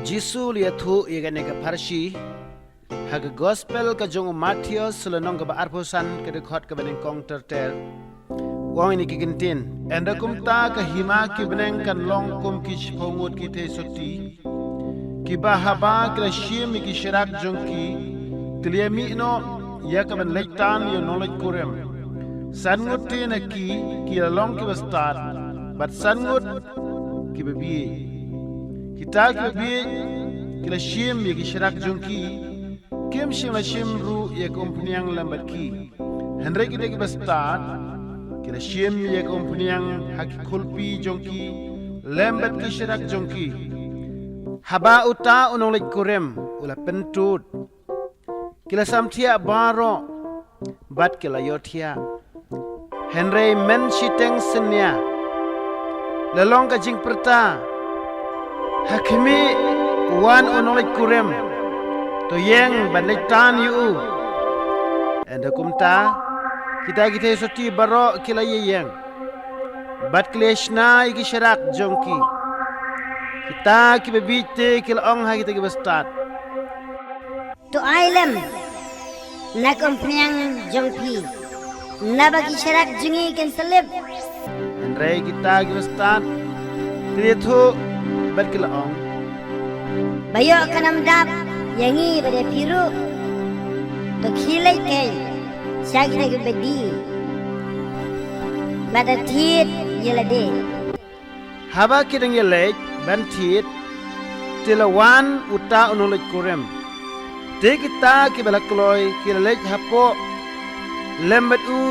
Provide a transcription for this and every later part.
Jisu liathu igane ka pharshi haga gospel ka jong Matthew sulanong ka arposan ka record ka beneng kong terter wang ini kikintin enda kumta ka hima ki beneng kan long kum ki shpongut ki te SOTTI ki bahaba ki shim ki shirak jong ki kliami no ya ka ben lektan yo knowledge kurem sangut te na ki long ki bastar but sangut ki babi kita ki babi ki shim ki shirak jong ki kim shim ru ya umphniang lambat ki henry ki de ki bastar kila shim ya umphniang haki kulpi jongki lambat ki shirak jongki haba uta unolik kurem ula pentut kila samthia baro bat kila yothia henry men shiteng senya lalong ka jing perta hakimi wan unolik kurem to yeng banletan yu enda kumta kita SOTTI baro kila yeng bat kleshna iki sharak jongki kita ki bebite kila ong ha kita ki bastat to ailem na umphniang jongki na bagi sharak jungi kan selib andre kita ki bastat kriethu bat kila ong bayo kanam dap yangi pada piru to khilai kai syagina ke bedi pada tit yelade haba kidang yelek ban tit tilawan uta unulik kurem te kita ki balakloi ki lek hapo lembat u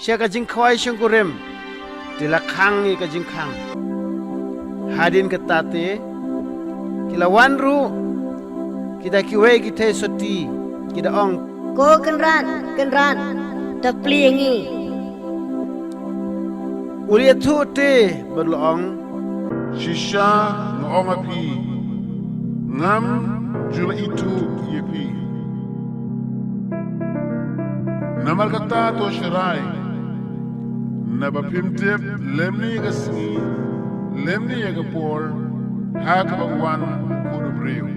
syaga jing khwai shung kurem tilakhang ni ka jing khang hadin ketate kilawan ru kita kiwe kita SOTTI kita ong ko kenran to pliengi ulia thu te berlong shisha ngom api ngam jula itu yepi namal kata to shirai nabapimtep lemni gasni lemni yagapor hakabwan kudu breu